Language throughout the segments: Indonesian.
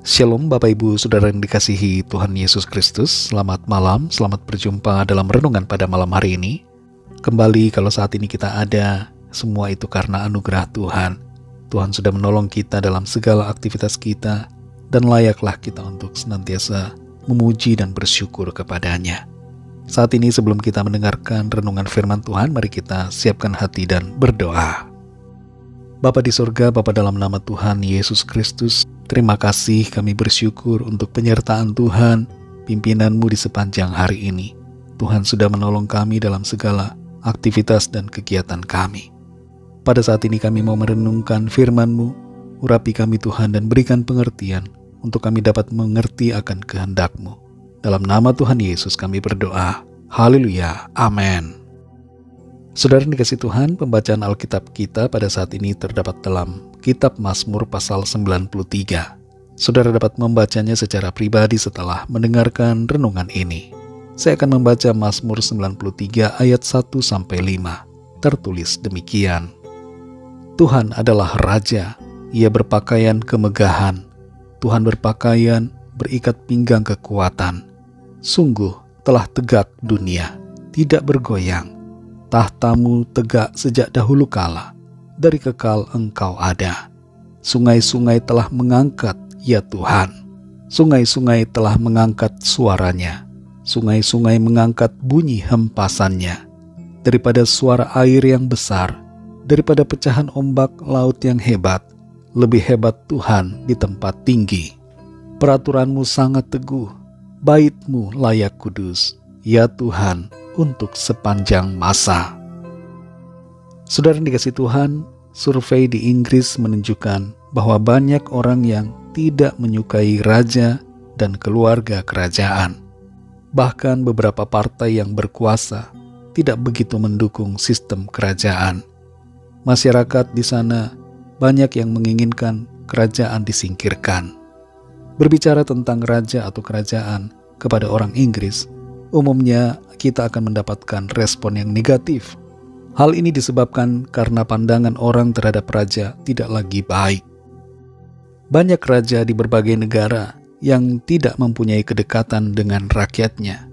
Shalom Bapak Ibu Saudara yang dikasihi Tuhan Yesus Kristus. Selamat malam, selamat berjumpa dalam renungan pada malam hari ini. Kembali kalau saat ini kita ada, semua itu karena anugerah Tuhan. Tuhan sudah menolong kita dalam segala aktivitas kita, dan layaklah kita untuk senantiasa memuji dan bersyukur kepadanya. Saat ini sebelum kita mendengarkan renungan firman Tuhan, mari kita siapkan hati dan berdoa. Bapa di surga, Bapa dalam nama Tuhan Yesus Kristus, terima kasih kami bersyukur untuk penyertaan Tuhan, pimpinan-Mu di sepanjang hari ini. Tuhan sudah menolong kami dalam segala aktivitas dan kegiatan kami. Pada saat ini kami mau merenungkan firman-Mu, urapi kami Tuhan dan berikan pengertian untuk kami dapat mengerti akan kehendak-Mu. Dalam nama Tuhan Yesus kami berdoa. Haleluya. Amin. Saudara yang dikasihi Tuhan, pembacaan Alkitab kita pada saat ini terdapat dalam Kitab Mazmur pasal 93. Saudara dapat membacanya secara pribadi setelah mendengarkan renungan ini. Saya akan membaca Mazmur 93 ayat 1-5. Tertulis demikian. Tuhan adalah Raja, Ia berpakaian kemegahan. Tuhan berpakaian berikat pinggang kekuatan. Sungguh telah tegak dunia, tidak bergoyang. Tahtamu tegak sejak dahulu kala, dari kekal Engkau ada. Sungai-sungai telah mengangkat, ya Tuhan. Sungai-sungai telah mengangkat suaranya. Sungai-sungai mengangkat bunyi hempasannya. Daripada suara air yang besar, daripada pecahan ombak laut yang hebat, lebih hebat Tuhan di tempat tinggi. Peraturan-Mu sangat teguh, bait-Mu layak kudus, ya Tuhan, untuk sepanjang masa. Saudara yang dikasihi Tuhan, survei di Inggris menunjukkan bahwa banyak orang yang tidak menyukai raja dan keluarga kerajaan. Bahkan beberapa partai yang berkuasa tidak begitu mendukung sistem kerajaan. Masyarakat di sana banyak yang menginginkan kerajaan disingkirkan. Berbicara tentang raja atau kerajaan kepada orang Inggris, umumnya kita akan mendapatkan respon yang negatif. Hal ini disebabkan karena pandangan orang terhadap raja tidak lagi baik. Banyak raja di berbagai negara yang tidak mempunyai kedekatan dengan rakyatnya,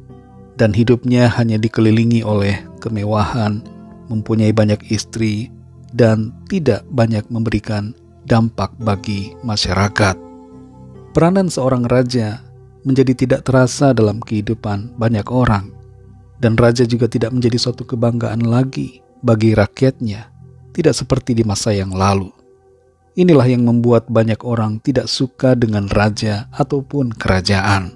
dan hidupnya hanya dikelilingi oleh kemewahan, mempunyai banyak istri, dan tidak banyak memberikan dampak bagi masyarakat. Peranan seorang raja menjadi tidak terasa dalam kehidupan banyak orang, dan raja juga tidak menjadi suatu kebanggaan lagi bagi rakyatnya, tidak seperti di masa yang lalu. Inilah yang membuat banyak orang tidak suka dengan raja ataupun kerajaan.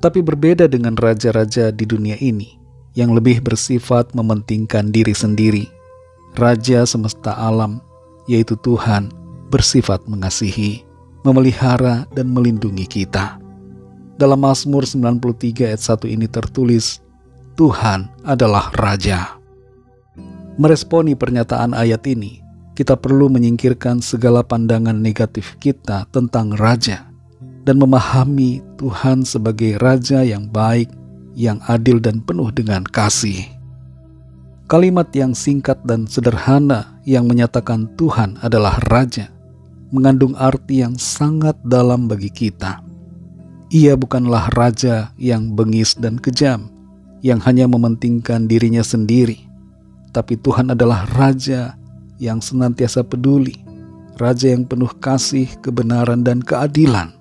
Tapi berbeda dengan raja-raja di dunia ini yang lebih bersifat mementingkan diri sendiri. Raja semesta alam, yaitu Tuhan, bersifat mengasihi, memelihara dan melindungi kita. Dalam Mazmur 93 ayat 1 ini tertulis, Tuhan adalah Raja. Meresponi pernyataan ayat ini, kita perlu menyingkirkan segala pandangan negatif kita tentang Raja dan memahami Tuhan sebagai Raja yang baik, yang adil dan penuh dengan kasih. Kalimat yang singkat dan sederhana yang menyatakan Tuhan adalah Raja mengandung arti yang sangat dalam bagi kita. Ia bukanlah raja yang bengis dan kejam, yang hanya mementingkan dirinya sendiri. Tapi Tuhan adalah raja yang senantiasa peduli, raja yang penuh kasih, kebenaran, dan keadilan.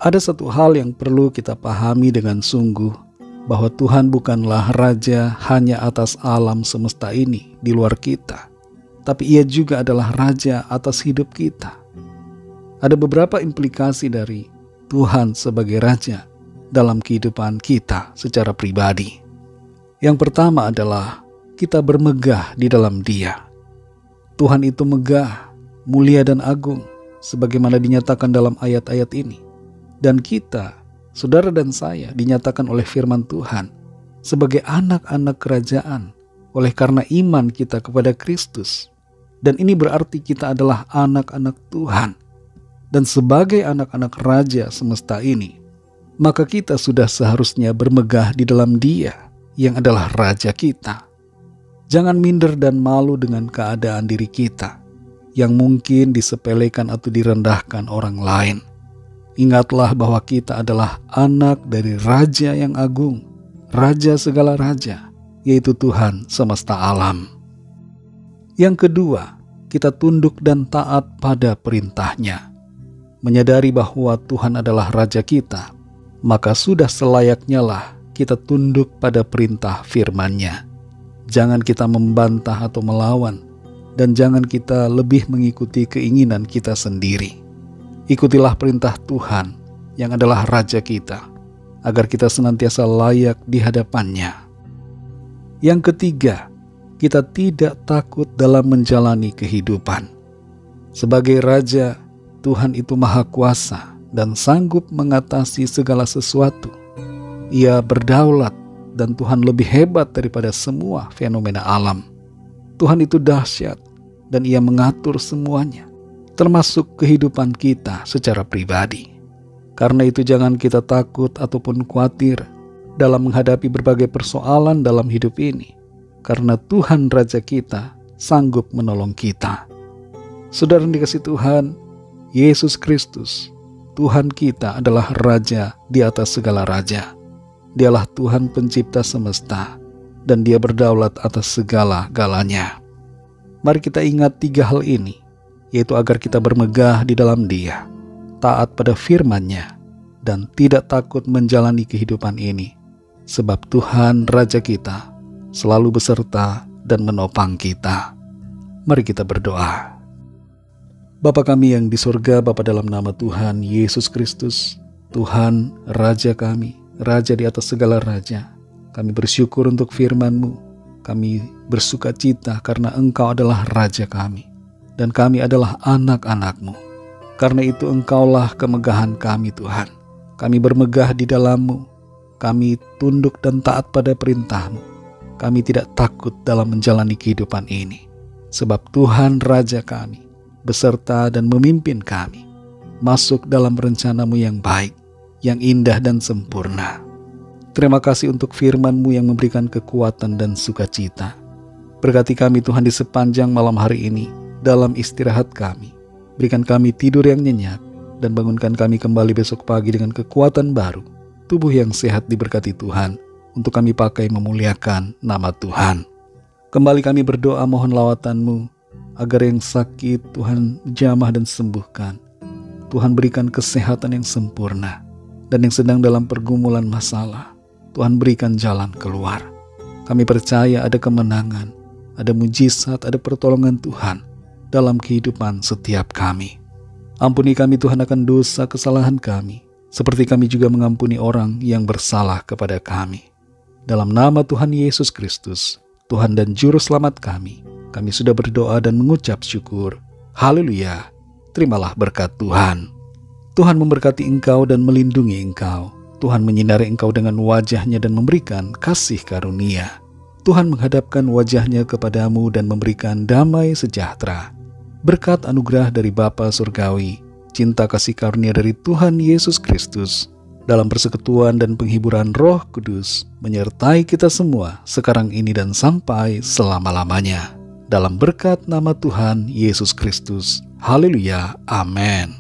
Ada satu hal yang perlu kita pahami dengan sungguh, bahwa Tuhan bukanlah raja hanya atas alam semesta ini di luar kita, tapi Ia juga adalah raja atas hidup kita. Ada beberapa implikasi dari Tuhan sebagai Raja dalam kehidupan kita secara pribadi. Yang pertama adalah kita bermegah di dalam Dia. Tuhan itu megah, mulia dan agung, sebagaimana dinyatakan dalam ayat-ayat ini. Dan kita, saudara dan saya, dinyatakan oleh firman Tuhan sebagai anak-anak kerajaan oleh karena iman kita kepada Kristus. Dan ini berarti kita adalah anak-anak Tuhan. Dan sebagai anak-anak Raja semesta ini, maka kita sudah seharusnya bermegah di dalam Dia yang adalah Raja kita. Jangan minder dan malu dengan keadaan diri kita yang mungkin disepelekan atau direndahkan orang lain. Ingatlah bahwa kita adalah anak dari Raja yang agung, Raja segala raja, yaitu Tuhan semesta alam. Yang kedua, kita tunduk dan taat pada perintah-Nya. Menyadari bahwa Tuhan adalah Raja kita, maka sudah selayaknya lah kita tunduk pada perintah firman-Nya. Jangan kita membantah atau melawan, dan jangan kita lebih mengikuti keinginan kita sendiri. Ikutilah perintah Tuhan yang adalah Raja kita, agar kita senantiasa layak di hadapan-Nya. Yang ketiga, kita tidak takut dalam menjalani kehidupan. Sebagai Raja, Tuhan itu Maha Kuasa dan sanggup mengatasi segala sesuatu. Ia berdaulat dan Tuhan lebih hebat daripada semua fenomena alam. Tuhan itu dahsyat dan Ia mengatur semuanya, termasuk kehidupan kita secara pribadi. Karena itu jangan kita takut ataupun khawatir dalam menghadapi berbagai persoalan dalam hidup ini, karena Tuhan Raja kita sanggup menolong kita. Saudara yang dikasihi Tuhan, Yesus Kristus, Tuhan kita adalah Raja di atas segala raja. Dialah Tuhan pencipta semesta, dan Dia berdaulat atas segala-galanya. Mari kita ingat 3 hal ini, yaitu agar kita bermegah di dalam Dia, taat pada firman-Nya, dan tidak takut menjalani kehidupan ini, sebab Tuhan Raja kita selalu beserta dan menopang kita. Mari kita berdoa. Bapa kami yang di surga, Bapa dalam nama Tuhan Yesus Kristus, Tuhan Raja kami, Raja di atas segala raja, kami bersyukur untuk firman-Mu. Kami bersuka cita karena Engkau adalah Raja kami, dan kami adalah anak-anak-Mu. Karena itu Engkaulah kemegahan kami, Tuhan. Kami bermegah di dalam-Mu. Kami tunduk dan taat pada perintah-Mu. Kami tidak takut dalam menjalani kehidupan ini, sebab Tuhan Raja kami beserta dan memimpin kami masuk dalam rencana-Mu yang baik, yang indah dan sempurna. Terima kasih untuk firman-Mu yang memberikan kekuatan dan sukacita. Berkati kami Tuhan di sepanjang malam hari ini dalam istirahat kami. Berikan kami tidur yang nyenyak dan bangunkan kami kembali besok pagi dengan kekuatan baru. Tubuh yang sehat diberkati Tuhan untuk kami pakai memuliakan nama Tuhan. Kembali kami berdoa mohon lawatan-Mu agar yang sakit Tuhan jamah dan sembuhkan. Tuhan berikan kesehatan yang sempurna, dan yang sedang dalam pergumulan masalah, Tuhan berikan jalan keluar. Kami percaya ada kemenangan, ada mujizat, ada pertolongan Tuhan dalam kehidupan setiap kami. Ampuni kami Tuhan akan dosa kesalahan kami, seperti kami juga mengampuni orang yang bersalah kepada kami. Dalam nama Tuhan Yesus Kristus, Tuhan dan Juru Selamat kami sudah berdoa dan mengucap syukur. Haleluya. Terimalah berkat Tuhan. Tuhan memberkati engkau dan melindungi engkau. Tuhan menyinari engkau dengan wajah-Nya dan memberikan kasih karunia. Tuhan menghadapkan wajah-Nya kepadamu dan memberikan damai sejahtera. Berkat anugerah dari Bapa Surgawi, cinta kasih karunia dari Tuhan Yesus Kristus, dalam persekutuan dan penghiburan Roh Kudus, menyertai kita semua sekarang ini dan sampai selama-lamanya. Dalam berkat nama Tuhan Yesus Kristus. Haleluya. Amin.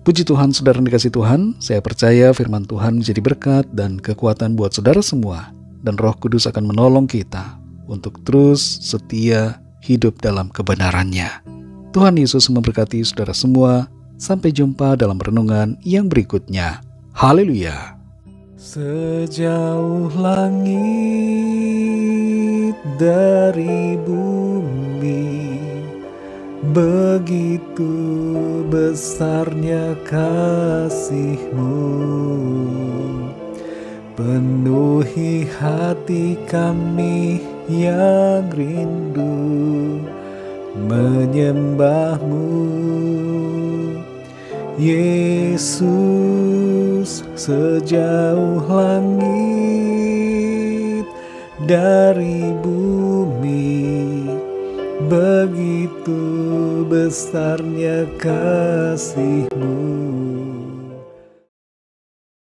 Puji Tuhan, saudara yang dikasihi Tuhan, saya percaya firman Tuhan menjadi berkat dan kekuatan buat saudara semua, dan Roh Kudus akan menolong kita untuk terus setia hidup dalam kebenaran-Nya. Tuhan Yesus memberkati saudara semua. Sampai jumpa dalam renungan yang berikutnya. Haleluya. Sejauh langit dari bumi, begitu besarnya kasih-Mu, penuhi hati kami yang rindu menyembah-Mu. Yesus, sejauh langit dari bumi, begitu besarnya kasih-Mu.